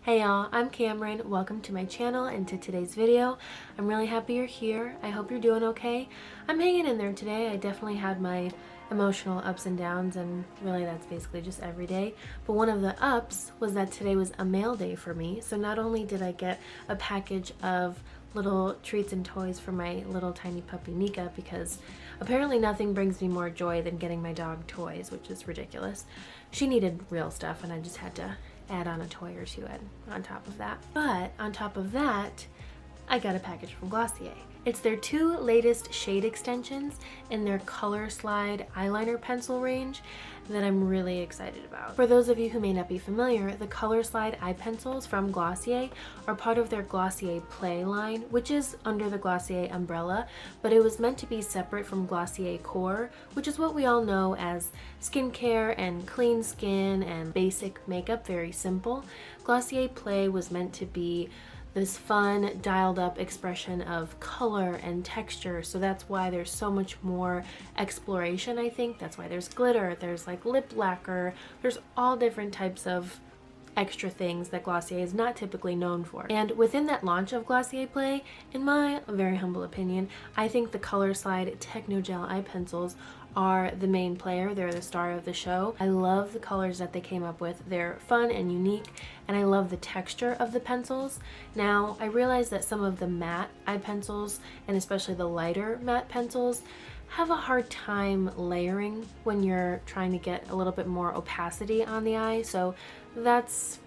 Hey y'all, I'm Cameron. Welcome to my channel and to today's video. I'm really happy you're here. I hope you're doing okay. I'm hanging in there today. I definitely had my emotional ups and downs, and really that's basically just every day. But one of the ups was that today was a mail day for me. So not only did I get a package of little treats and toys for my little tiny puppy Nika, because apparently nothing brings me more joy than getting my dog toys, which is ridiculous. She needed real stuff and I just had to add on a toy or two on top of that. But on top of that, I got a package from Glossier. It's their two latest shade extensions in their Color Slide eyeliner pencil range that I'm really excited about. For those of you who may not be familiar, the Color Slide eye pencils from Glossier are part of their Glossier Play line, which is under the Glossier umbrella, but it was meant to be separate from Glossier Core, which is what we all know as skincare and clean skin and basic makeup, very simple. Glossier Play was meant to be this fun, dialed up expression of color and texture, so that's why there's so much more exploration, I think. That's why there's glitter, there's like lip lacquer, there's all different types of extra things that Glossier is not typically known for. And within that launch of Glossier Play, in my very humble opinion, I think the Color Slide Techno Gel eye pencils are the main player. They're the star of the show. I love the colors that they came up with. They're fun and unique, and I love the texture of the pencils. Now, I realize that some of the matte eye pencils, and especially the lighter matte pencils, have a hard time layering when you're trying to get a little bit more opacity on the eye, so that's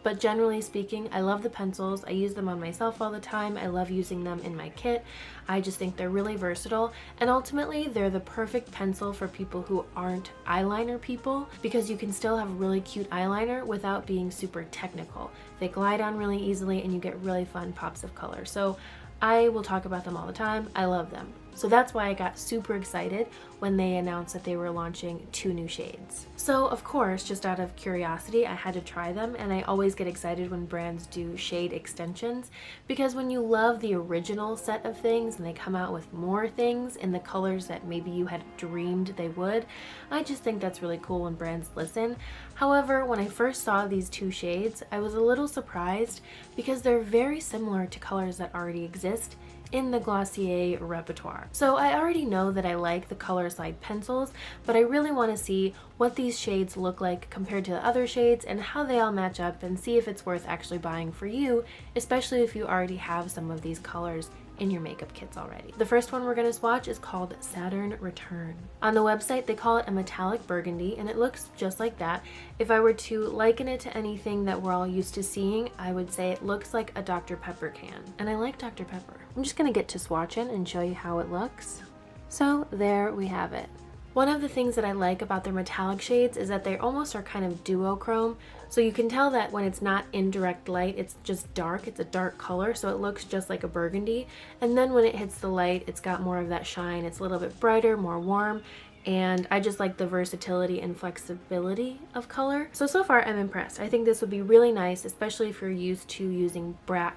but generally speaking, I love the pencils. I use them on myself all the time. I love using them in my kit. I just think they're really versatile, and ultimately they're the perfect pencil for people who aren't eyeliner people, because you can still have really cute eyeliner without being super technical. They glide on really easily and you get really fun pops of color. So I will talk about them all the time. I love them. So that's why I got super excited when they announced that they were launching 2 new shades. So of course, just out of curiosity, I had to try them, and I always get excited when brands do shade extensions, because when you love the original set of things and they come out with more things in the colors that maybe you had dreamed they would, I just think that's really cool when brands listen. However, when I first saw these 2 shades, I was a little surprised because they're very similar to colors that already exist in the Glossier repertoire. So I already know that I like the Color Slide pencils, but I really want to see what these shades look like compared to the other shades and how they all match up, and see if it's worth actually buying for you, especially if you already have some of these colors in your makeup kits already. The first one we're going to swatch is called Saturn Return. On the website, they call it a metallic burgundy, and it looks just like that. If I were to liken it to anything that we're all used to seeing, I would say it looks like a Dr. Pepper can. And I like Dr. Pepper. I'm just going to get to swatching and show you how it looks. So there we have it. One of the things that I like about their metallic shades is that they almost are kind of duochrome. So you can tell that when it's not in direct light, it's just dark. It's a dark color, so it looks just like a burgundy. And then when it hits the light, it's got more of that shine. It's a little bit brighter, more warm. And I just like the versatility and flexibility of color. So far I'm impressed. I think this would be really nice, especially if you're used to using black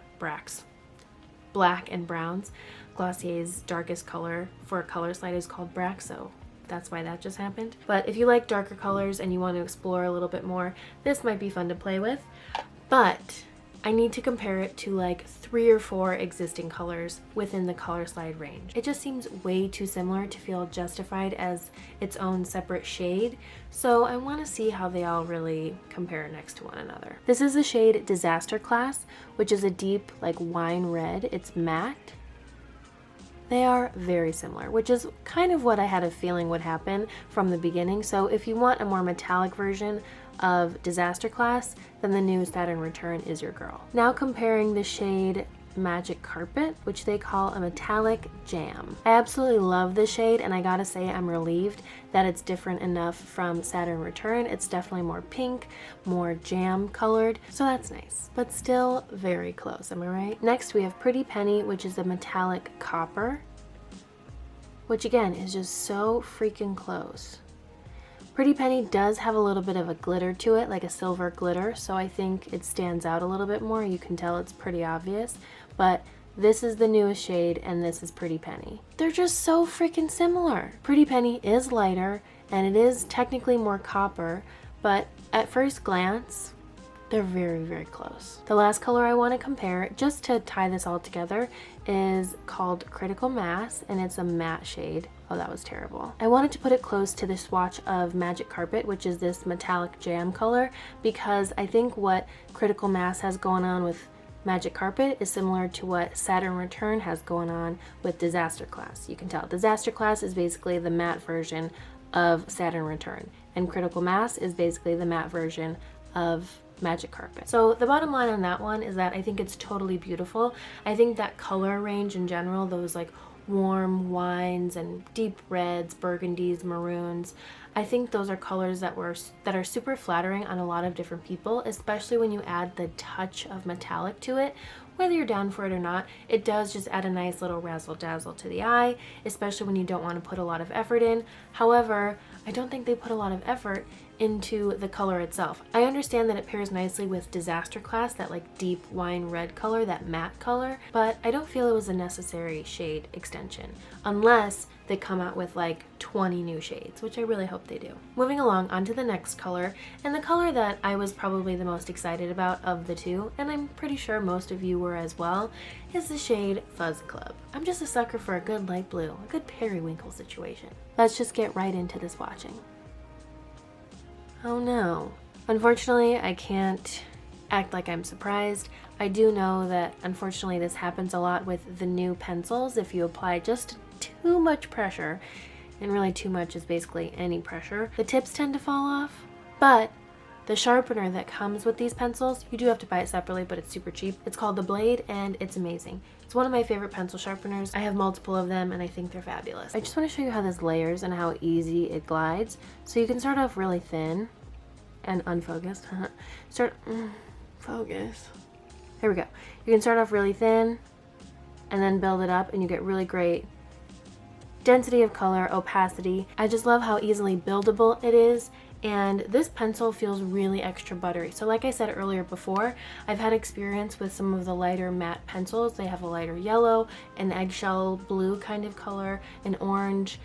and browns. Glossier's darkest color for a Color Slide is called Brack, so that's why that just happened. But if you like darker colors and you want to explore a little bit more, this might be fun to play with. But I need to compare it to like 3 or 4 existing colors within the Color Slide range. It just seems way too similar to feel justified as its own separate shade, so I want to see how they all really compare next to one another. This is the shade Disaster Class, which is a deep like wine red. It's matte. They are very similar, which is kind of what I had a feeling would happen from the beginning. So if you want a more metallic version of Disaster Class, then the new Saturn Return is your girl. Now comparing the shade Magic Carpet, which they call a metallic jam. I absolutely love this shade, and I gotta say I'm relieved that it's different enough from Saturn Return. It's definitely more pink, more jam colored, so that's nice, but still very close, am I right? Next we have Pretty Penny, which is a metallic copper, which again is just so freaking close. Pretty Penny does have a little bit of a glitter to it, like a silver glitter, so I think it stands out a little bit more. You can tell it's pretty obvious, but this is the newest shade and this is Pretty Penny. They're just so freaking similar. Pretty Penny is lighter and it is technically more copper, but at first glance, They're very, very close. The last color I want to compare, just to tie this all together, is called Critical Mass, and it's a matte shade. Oh, that was terrible. I wanted to put it close to the swatch of Magic Carpet, which is this metallic jam color, because I think what Critical Mass has going on with Magic Carpet is similar to what Saturn Return has going on with Disaster Class. You can tell Disaster Class is basically the matte version of Saturn Return, and Critical Mass is basically the matte version of Magic Carpet. So the bottom line on that one is that I think it's totally beautiful. I think that color range in general, those like warm wines and deep reds, burgundies, maroons, I think those are colors that are super flattering on a lot of different people, especially when you add the touch of metallic to it. Whether you're down for it or not, it does just add a nice little razzle dazzle to the eye, especially when you don't want to put a lot of effort in. However, I don't think they put a lot of effort into the color itself. I understand that it pairs nicely with Disaster Class, that like deep wine red color, that matte color, but I don't feel it was a necessary shade extension unless they come out with like 20 new shades, which I really hope they do. Moving along onto the next color, and the color that I was probably the most excited about of the two, and I'm pretty sure most of you were as well, is the shade Fuzz Club. I'm just a sucker for a good light blue, a good periwinkle situation. Let's just get right into this swatching. Oh no. Unfortunately, I can't act like I'm surprised. I do know that unfortunately this happens a lot with the new pencils. If you apply just too much pressure, and really too much is basically any pressure, the tips tend to fall off. But the sharpener that comes with these pencils, you do have to buy it separately, but it's super cheap. It's called the Blade, and it's amazing. It's one of my favorite pencil sharpeners. I have multiple of them, and I think they're fabulous. I just want to show you how this layers and how easy it glides. So you can start off really thin and unfocused. Focus. Here we go. You can start off really thin and then build it up, and you get really great density of color, opacity. I just love how easily buildable it is, and this pencil feels really extra buttery. So like I said earlier before, I've had experience with some of the lighter matte pencils. They have a lighter yellow, an eggshell blue kind of color, an orange.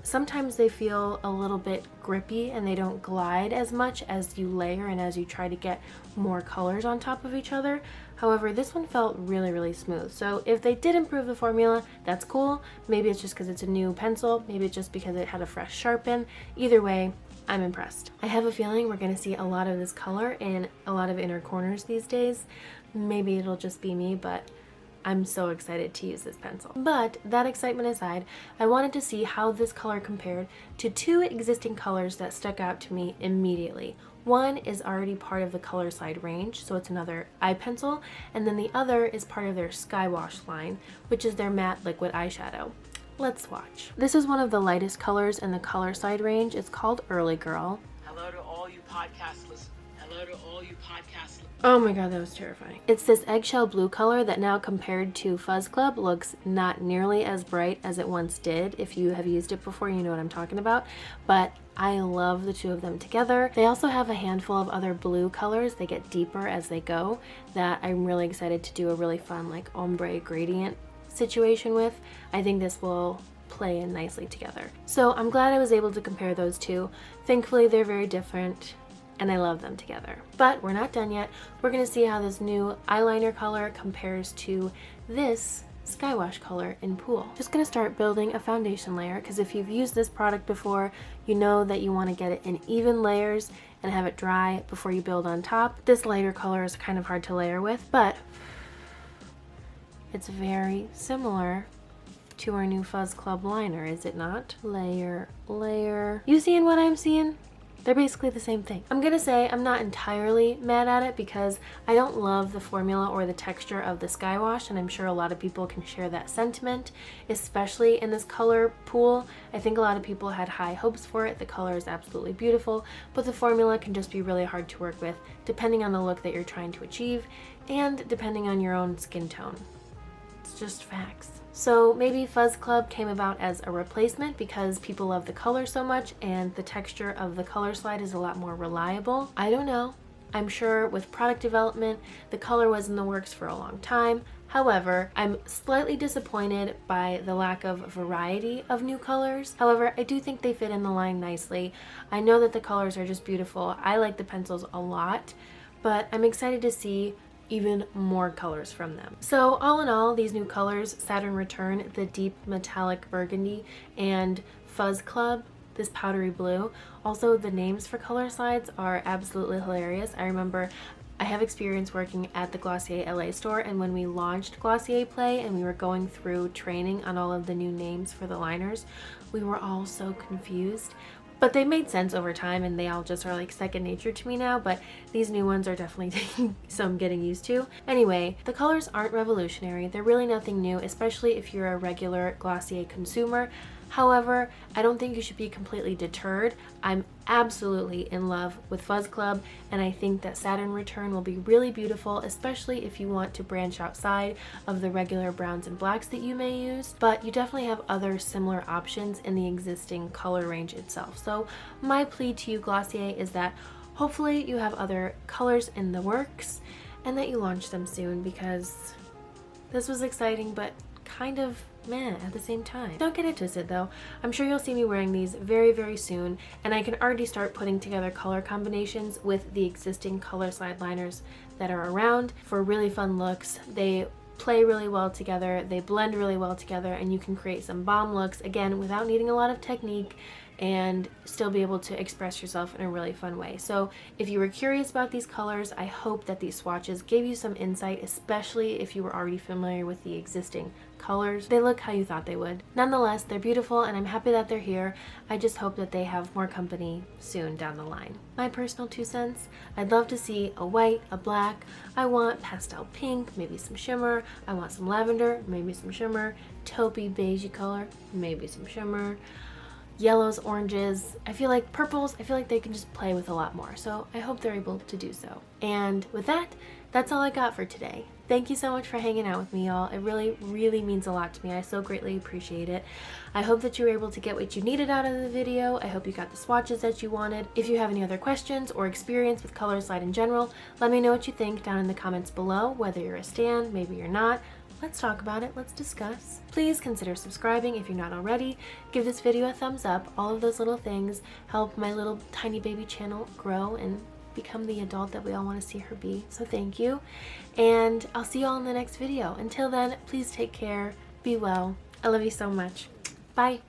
Sometimes they feel a little bit grippy and they don't glide as much as you layer and as you try to get more colors on top of each other. However, this one felt really, really smooth. So if they did improve the formula, that's cool. Maybe it's just because it's a new pencil. Maybe it's just because it had a fresh sharpen. Either way, I'm impressed. I have a feeling we're going to see a lot of this color in a lot of inner corners these days. Maybe it'll just be me, but I'm so excited to use this pencil. But that excitement aside, I wanted to see how this color compared to two existing colors that stuck out to me immediately. One is already part of the Color Slide range, so it's another eye pencil, and then the other is part of their Skywash line, which is their matte liquid eyeshadow. Let's swatch. This is one of the lightest colors in the Color Slide range. It's called Early Girl. Hello to all you podcast listeners. Hello to all you podcast listeners. Oh my god, that was terrifying. It's this eggshell blue color that now compared to Fuzz Club looks not nearly as bright as it once did. If you have used it before, you know what I'm talking about. But I love the two of them together. They also have a handful of other blue colors. They get deeper as they go that I'm really excited to do a really fun like ombre gradient situation with. I think this will play in nicely together. So I'm glad I was able to compare those two. Thankfully, they're very different, and I love them together. But we're not done yet. We're gonna see how this new eyeliner color compares to this Skywash color in Pool. Just gonna start building a foundation layer, because if you've used this product before, you know that you wanna get it in even layers and have it dry before you build on top. This lighter color is kind of hard to layer with, but it's very similar to our new Fuzz Club liner, is it not? Layer, layer. You seeing what I'm seeing? They're basically the same thing. I'm gonna say I'm not entirely mad at it because I don't love the formula or the texture of the Skywash, and I'm sure a lot of people can share that sentiment, especially in this color pool. I think a lot of people had high hopes for it. The color is absolutely beautiful, but the formula can just be really hard to work with depending on the look that you're trying to achieve and depending on your own skin tone. It's just facts. So maybe Fuzz Club came about as a replacement because people love the color so much and the texture of the Color Slide is a lot more reliable. I don't know. I'm sure with product development, the color was in the works for a long time. However, I'm slightly disappointed by the lack of variety of new colors. However, I do think they fit in the line nicely. I know that the colors are just beautiful. I like the pencils a lot, but I'm excited to see even more colors from them. So all in all, these new colors, Saturn Return, the deep metallic burgundy, and Fuzz Club, this powdery blue. Also, the names for color slides are absolutely hilarious. I remember I have experience working at the Glossier LA store, and when we launched Glossier Play and we were going through training on all of the new names for the liners, we were all so confused. But they made sense over time, and they all just are like second nature to me now, but these new ones are definitely taking some getting used to. Anyway, the colors aren't revolutionary. They're really nothing new, especially if you're a regular Glossier consumer. However, I don't think you should be completely deterred. I'm absolutely in love with Fuzz Club, and I think that Saturn Return will be really beautiful, especially if you want to branch outside of the regular browns and blacks that you may use, but you definitely have other similar options in the existing color range itself. So my plea to you, Glossier, is that hopefully you have other colors in the works and that you launch them soon, because this was exciting but kind of meh at the same time. Don't get it twisted though. I'm sure you'll see me wearing these very, very soon, and I can already start putting together color combinations with the existing color slide liners that are around for really fun looks. They play really well together, they blend really well together, and you can create some bomb looks, again, without needing a lot of technique, and still be able to express yourself in a really fun way. So if you were curious about these colors, I hope that these swatches gave you some insight, especially if you were already familiar with the existing colors. They look how you thought they would. Nonetheless, they're beautiful, and I'm happy that they're here. I just hope that they have more company soon down the line. My personal 2 cents, I'd love to see a white, a black, I want pastel pink, maybe some shimmer, I want some lavender, maybe some shimmer, taupey beigey color, maybe some shimmer, yellows, oranges, I feel like purples, I feel like they can just play with a lot more. So I hope they're able to do so. And with that, that's all I got for today. Thank you so much for hanging out with me, y'all. It really, really means a lot to me. I so greatly appreciate it. I hope that you were able to get what you needed out of the video. I hope you got the swatches that you wanted. If you have any other questions or experience with color slide in general, let me know what you think down in the comments below, whether you're a stan, maybe you're not. Let's talk about it. Let's discuss. Please consider subscribing if you're not already. Give this video a thumbs up. All of those little things help my little tiny baby channel grow and become the adult that we all want to see her be. So thank you. And I'll see you all in the next video. Until then, please take care. Be well. I love you so much. Bye.